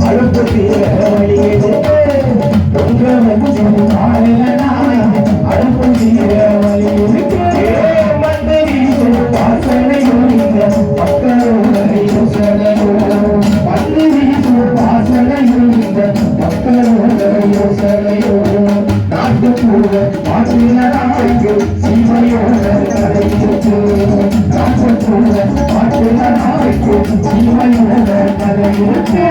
அழுப்பு தீர வழியது உங்க வச்சு பாடலனா அழுப்பு தீர வழியது மந்திரி வாசனையும் மக்களோட யோசனையும் மந்திரி வாசனையும் மக்களோட யோசனையும் நாட்டுக்கூட மாற்றினாய்க்கு சீமையோட கதைக்கு நாட்டுக்கூட மாற்றினாய்க்கு சீமையோட கதைக்கு